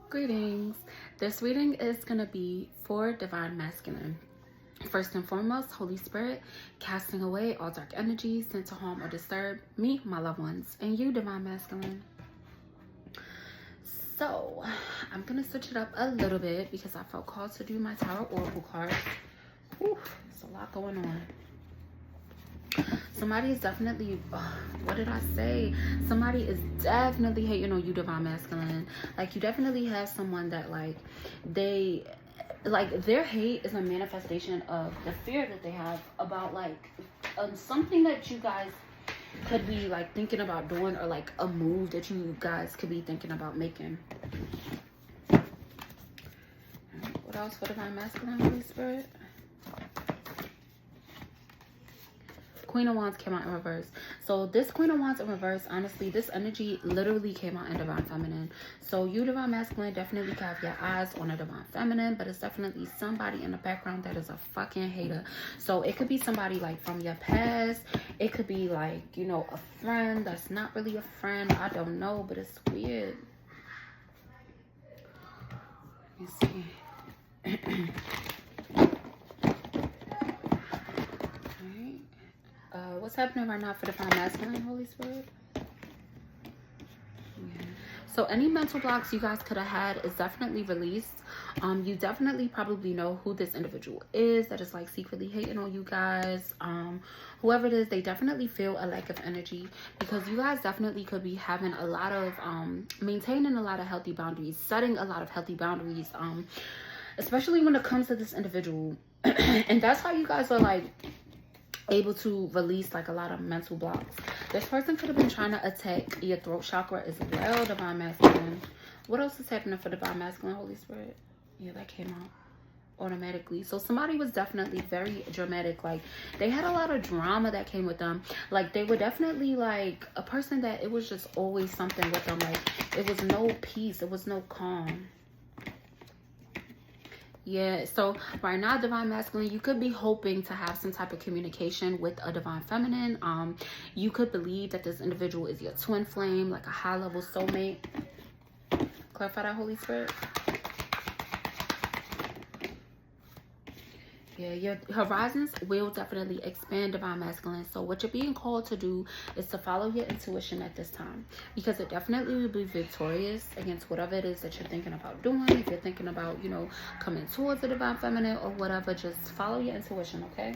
Greetings. This reading is going to be for Divine Masculine. First and foremost, Holy Spirit, casting away all dark energies sent to harm or disturb me, my loved ones, and you, Divine Masculine. So, I'm going to switch it up a little bit because I felt called to do my Tarot Oracle cards. Whew, there's a lot going on. Somebody is definitely, what did I say? Somebody is definitely hating on you, Divine Masculine. Like, you definitely have someone that, like, their hate is a manifestation of the fear that they have about, like, something that you guys could be, like, thinking about doing, or, like, a move that you guys could be thinking about making. What else for Divine Masculine, Holy Spirit? Queen of Wands came out in reverse. So this Queen of Wands in reverse, honestly, this energy literally came out in Divine Feminine. So you, Divine Masculine, definitely have your eyes on a Divine Feminine, but it's definitely somebody in the background that is a fucking hater. So it could be somebody like from your past. It could be like, you know, a friend that's not really a friend. I don't know, but it's weird. Let me see. What's happening right now for Divine Masculine, Holy Spirit? Yeah. So any mental blocks you guys could have had is definitely released. You definitely probably know who this individual is that is like secretly hating on you guys. Whoever it is, they definitely feel a lack of energy because you guys definitely could be having a lot of maintaining a lot of healthy boundaries, setting a lot of healthy boundaries, especially when it comes to this individual. And that's how you guys are like able to release like a lot of mental blocks. This person could have been trying to attack your throat chakra as well, Divine Masculine. What else is happening for Divine Masculine, Holy Spirit? Yeah, that came out automatically. So somebody was definitely very dramatic. Like, they had a lot of drama that came with them. Like, they were definitely like a person that it was just always something with them. Like, it was no peace, it was no calm. Yeah, so right now, Divine Masculine, you could be hoping to have some type of communication with a Divine Feminine. You could believe that this individual is your twin flame, like a high-level soulmate. Clarify that, Holy Spirit. Yeah, your horizons will definitely expand, Divine Masculine. So what you're being called to do is to follow your intuition at this time, because it definitely will be victorious against whatever it is that you're thinking about doing. If you're thinking about, you know, coming towards the Divine Feminine or whatever, just follow your intuition, okay?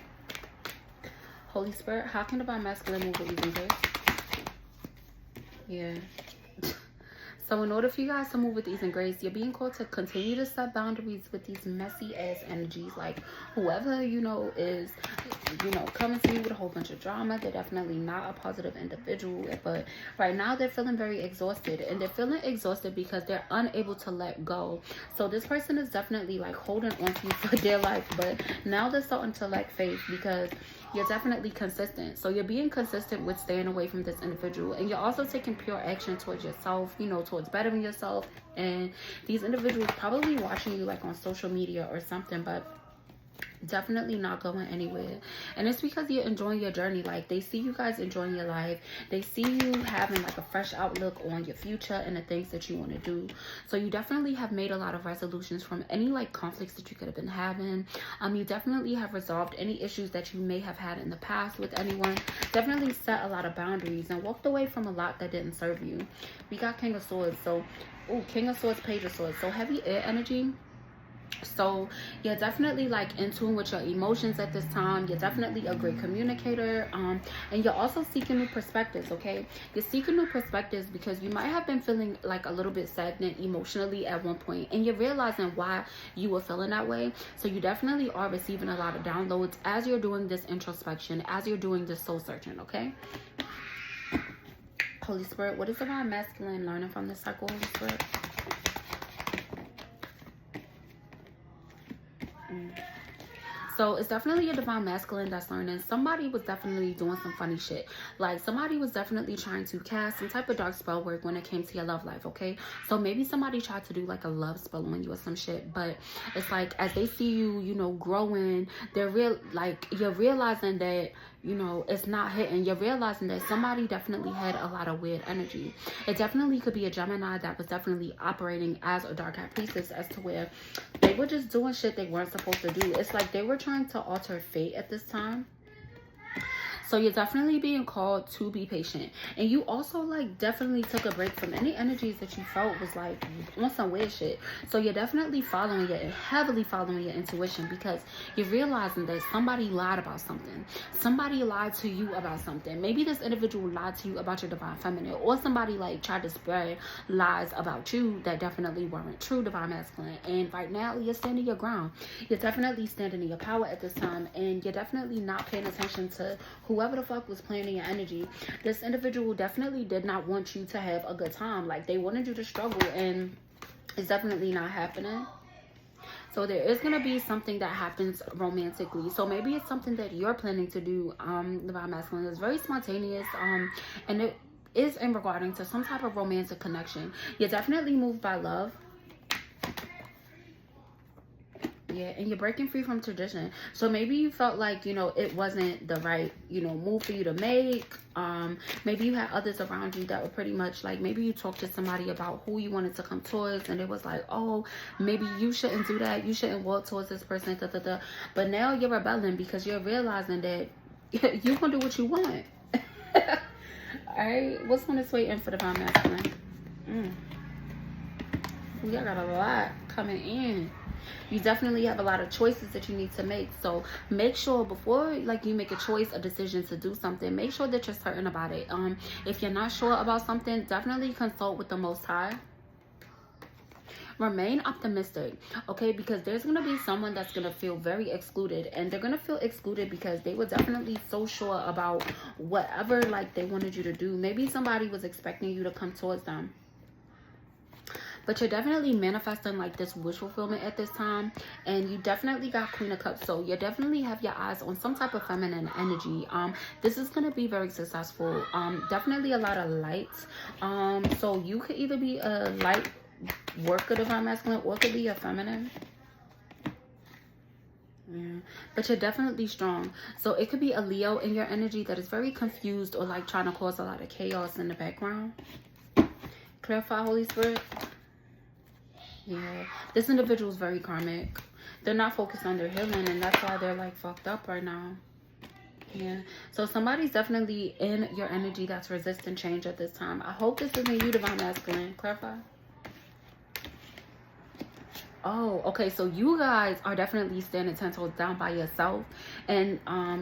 Holy Spirit, how can Divine Masculine move with ease and grace? Yeah. So in order for you guys to move with ease and grace, you're being called to continue to set boundaries with these messy ass energies. Like, whoever, you know, is, you know, coming to you with a whole bunch of drama, they're definitely not a positive individual. But right now they're feeling very exhausted, and they're feeling exhausted because they're unable to let go. So this person is definitely like holding on to you for dear life, but now they're starting to lack faith because you're definitely consistent. So you're being consistent with staying away from this individual, and you're also taking pure action towards yourself, you know, towards bettering yourself. And these individuals probably watching you like on social media or something, but definitely not going anywhere. And it's because you're enjoying your journey. Like, they see you guys enjoying your life. They see you having like a fresh outlook on your future and the things that you want to do. So you definitely have made a lot of resolutions from any like conflicts that you could have been having. You definitely have resolved any issues that you may have had in the past with anyone. Definitely set a lot of boundaries and walked away from a lot that didn't serve you. We got King of Swords. So, King of Swords, Page of Swords. So heavy air energy. So you're definitely like in tune with your emotions at this time. You're definitely a great communicator, and you're also seeking new perspectives. Okay, you're seeking new perspectives because you might have been feeling like a little bit stagnant emotionally at one point, and you're realizing why you were feeling that way. So you definitely are receiving a lot of downloads as you're doing this introspection, as you're doing this soul searching. Okay, Holy Spirit, what is Divine Masculine learning from this cycle, Holy Spirit? So it's definitely a divine masculine that's learning. Somebody was definitely doing some funny shit. Like somebody was definitely trying to cast some type of dark spell work when it came to your love life, okay? So maybe somebody tried to do like a love spell on you or some shit, but it's like as they see you, you know, growing, they're you're realizing that, you know, it's not hitting. You're realizing that somebody definitely had a lot of weird energy. It definitely could be a Gemini that was definitely operating as a dark hat priestess, as to where they were just doing shit they weren't supposed to do. It's like they were trying to alter fate at this time. So you're definitely being called to be patient. And you also like definitely took a break from any energies that you felt was like on some weird shit. So you're definitely heavily following your intuition, because you're realizing that somebody lied about something. Somebody lied to you about something. Maybe this individual lied to you about your divine feminine, or somebody like tried to spread lies about you that definitely weren't true, divine masculine. And right now you're standing your ground. You're definitely standing in your power at this time, and you're definitely not paying attention to whoever the fuck was planning your energy. This individual definitely did not want you to have a good time. Like they wanted you to struggle, and it's definitely not happening. So there is going to be something that happens romantically. So maybe it's something that you're planning to do, divine masculine. It's very spontaneous, and it is in regarding to some type of romantic connection. You're definitely moved by love. Yeah, and you're breaking free from tradition. So maybe you felt like, you know, it wasn't the right, you know, move for you to make. Maybe you had others around you that were pretty much like, maybe you talked to somebody about who you wanted to come towards, and it was like, oh, maybe you shouldn't do that. You shouldn't walk towards this person. Da, da, da. But now you're rebelling because you're realizing that you can do what you want. Alright, what's on its way in for the divine masculine? We got a lot coming in. You definitely have a lot of choices that you need to make. So make sure before like you make a choice, a decision to do something, make sure that you're certain about it. If you're not sure about something, definitely consult with the Most High. Remain optimistic, okay? Because there's going to be someone that's going to feel very excluded, and they're going to feel excluded because they were definitely so sure about whatever like they wanted you to do. Maybe somebody was expecting you to come towards them. But you're definitely manifesting like this wish fulfillment at this time. And you definitely got Queen of Cups. So you definitely have your eyes on some type of feminine energy. This is going to be very successful. Definitely a lot of light. So you could either be a light worker, divine masculine, or could be a feminine. Yeah. But you're definitely strong. So it could be a Leo in your energy that is very confused, or like trying to cause a lot of chaos in the background. Clarify, Holy Spirit. Yeah, this individual is very karmic. They're not focused on their healing, and that's why they're like fucked up right now. Yeah, so somebody's definitely in your energy that's resisting change at this time. I hope this isn't you, divine masculine. Clarify. Oh, okay. So you guys are definitely standing 10 toes down by yourself, and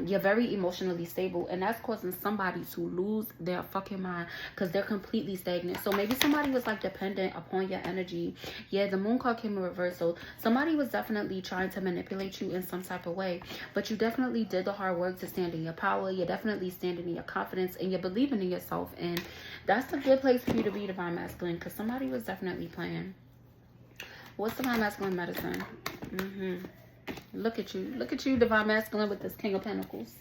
you're very emotionally stable, and that's causing somebody to lose their fucking mind because they're completely stagnant. So maybe somebody was like dependent upon your energy. Yeah, the moon card came in reverse, so somebody was definitely trying to manipulate you in some type of way, but you definitely did the hard work to stand in your power. You're definitely standing in your confidence, and you're believing in yourself, and that's a good place for you to be, divine masculine, because somebody was definitely playing. What's divine masculine medicine? Look at you. Look at you, divine masculine, with this King of Pentacles.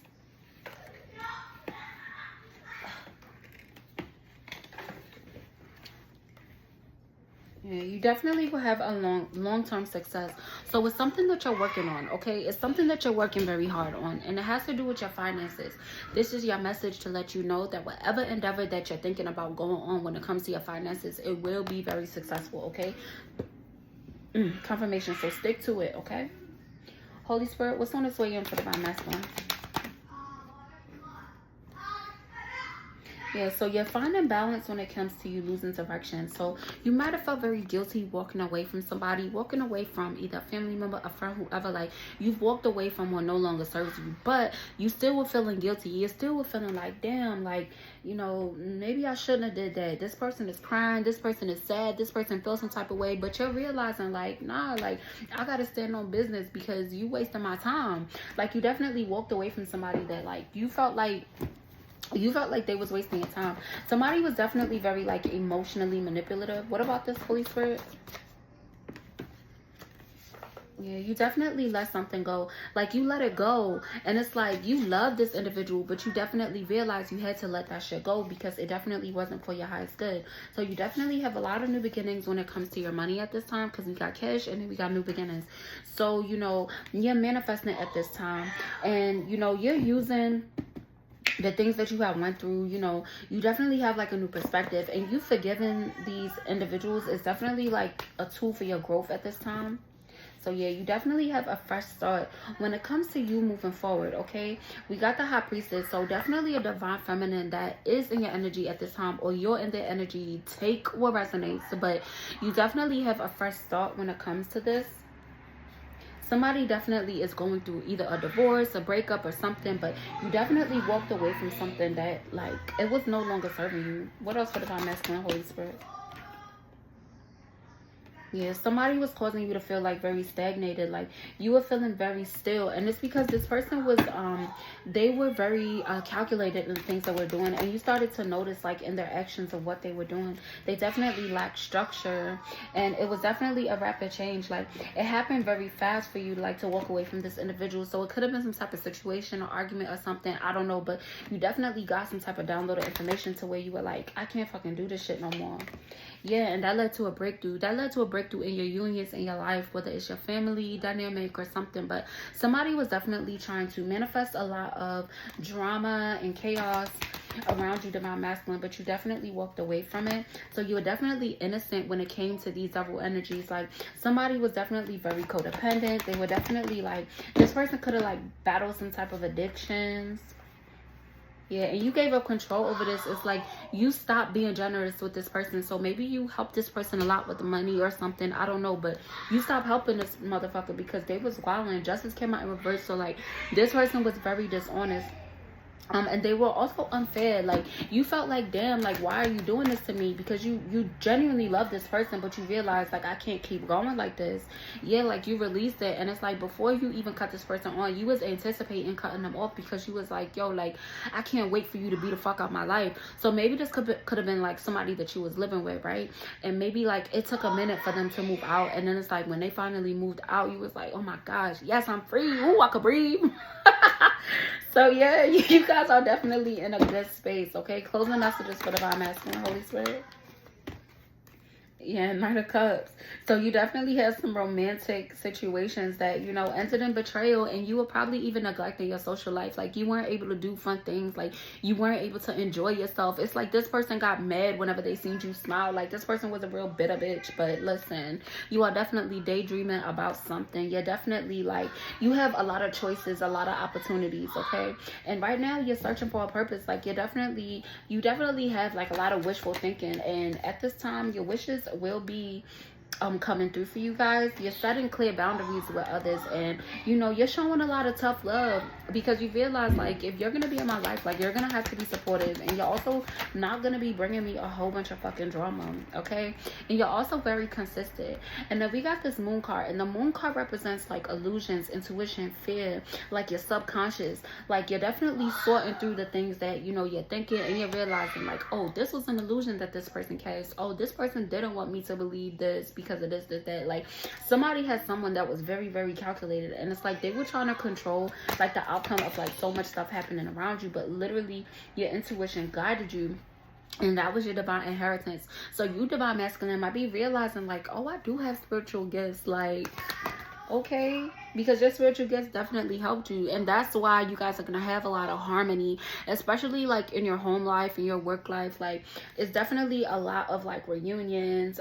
Yeah, you definitely will have a long-term success. So it's something that you're working on, okay? It's something that you're working very hard on, and it has to do with your finances. This is your message to let you know that whatever endeavor that you're thinking about going on when it comes to your finances, it will be very successful, okay? Confirmation. So stick to it, okay? Holy Spirit, what's on its way in for divine masculine? Yeah, so you're finding balance when it comes to you losing direction. So you might have felt very guilty walking away from somebody, walking away from either a family member, a friend, whoever. Like, you've walked away from what no longer serves you, but you still were feeling guilty. You still were feeling like, damn, like, you know, maybe I shouldn't have did that. This person is crying. This person is sad. This person feels some type of way. But you're realizing, like, nah, like, I got to stand on business because you wasted my time. Like, you definitely walked away from somebody that, like, you felt like they was wasting your time. Somebody was definitely very like emotionally manipulative. What about this, Holy Spirit? Yeah, you definitely let something go. Like, you let it go. And it's like, you love this individual, but you definitely realize you had to let that shit go because it definitely wasn't for your highest good. So you definitely have a lot of new beginnings when it comes to your money at this time, because we got cash and then we got new beginnings. So, you know, you're manifesting at this time. And, you know, you're using the things that you have went through. You know, you definitely have like a new perspective, and you forgiving these individuals is definitely like a tool for your growth at this time. So yeah, you definitely have a fresh start when it comes to you moving forward, okay? We got the High Priestess, so definitely a divine feminine that is in your energy at this time, or you're in their energy. Take what resonates, but you definitely have a fresh start when it comes to this. Somebody definitely is going through either a divorce, a breakup, or something, but you definitely walked away from something that, like, it was no longer serving you. What else for divine masculine, Holy Spirit? Yeah, somebody was causing you to feel like very stagnated, like you were feeling very still, and it's because this person was they were very calculated in the things that we're doing, and you started to notice like in their actions of what they were doing, they definitely lacked structure, and it was definitely a rapid change. Like, it happened very fast for you, like, to walk away from this individual. So it could have been some type of situation or argument or something, I don't know, but you definitely got some type of downloaded information to where you were like, I can't fucking do this shit no more. Yeah, and that led to a breakthrough. That led to a breakthrough in your unions, in your life, whether it's your family dynamic or something. But somebody was definitely trying to manifest a lot of drama and chaos around you, divine masculine, but you definitely walked away from it. So you were definitely innocent when it came to these double energies. Like, somebody was definitely very codependent. They were definitely like, this person could have like battled some type of addictions. Yeah, and you gave up control over this. It's like you stopped being generous with this person. So maybe you helped this person a lot with the money or something. I don't know. But you stopped helping this motherfucker because they was wild, and justice came out in reverse. So, like, this person was very dishonest. And they were also unfair. Like, you felt like, damn, like, why are you doing this to me? Because you genuinely love this person, but you realize, like, I can't keep going like this. Yeah, like, you released it, and it's like, before you even cut this person on, you was anticipating cutting them off because you was like, yo, like, I can't wait for you to be the fuck out my life. So maybe this could have been like somebody that you was living with, right? And maybe like it took a minute for them to move out, and then it's like when they finally moved out, you was like, oh my gosh, yes, I'm free. Ooh, I could breathe. So yeah, you guys are definitely in a good space, okay? Closing messages for divine masculine, Holy Spirit. Yeah, Knight of Cups. So you definitely have some romantic situations that, you know, ended in betrayal, and you were probably even neglecting your social life. Like, you weren't able to do fun things. Like, you weren't able to enjoy yourself. It's like this person got mad whenever they seen you smile. Like, this person was a real bitter bitch. But listen, you are definitely daydreaming about something. You're definitely like, you have a lot of choices, a lot of opportunities, okay? And right now you're searching for a purpose. Like, you definitely have like a lot of wishful thinking, and at this time your wishes will be coming through for you guys. You're setting clear boundaries with others, and you know, you're showing a lot of tough love because you realize, like, if you're gonna be in my life, like, you're gonna have to be supportive, and you're also not gonna be bringing me a whole bunch of fucking drama, okay? And you're also very consistent. And then we got this moon card, and the moon card represents like illusions, intuition, fear, like your subconscious. Like, you're definitely sorting through the things that, you know, you're thinking, and you're realizing like, oh, this was an illusion that this person cast. Oh, this person didn't want me to believe this because of this, that. Like, somebody had someone that was very, very calculated, and it's like they were trying to control like the outcome of like so much stuff happening around you, but literally your intuition guided you, and that was your divine inheritance. So you, divine masculine, might be realizing like, oh, I do have spiritual gifts. Like, okay, because your spiritual gifts definitely helped you, and that's why you guys are gonna have a lot of harmony, especially like in your home life and your work life. Like, it's definitely a lot of like reunions,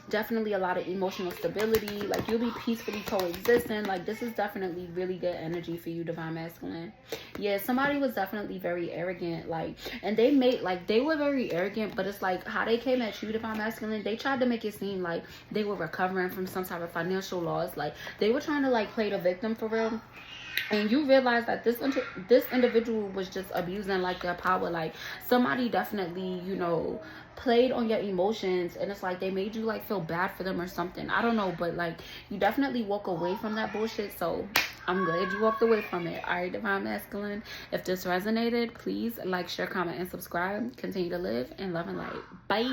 definitely a lot of emotional stability. Like, you'll be peacefully coexisting. Like, this is definitely really good energy for you, divine masculine. Yeah, somebody was definitely very arrogant, like, and they were very arrogant, but it's like how they came at you, divine masculine, they tried to make it seem like they were recovering from some type of financial loss. Like, they were trying to like play the victim for real, and you realize that this individual was just abusing like their power. Like, somebody definitely, you know, played on your emotions, and it's like they made you like feel bad for them or something, I don't know, but like you definitely walk away from that bullshit. So I'm glad you walked away from it. All right, divine masculine, if this resonated, please like, share, comment, and subscribe. Continue to live in love and light. Bye.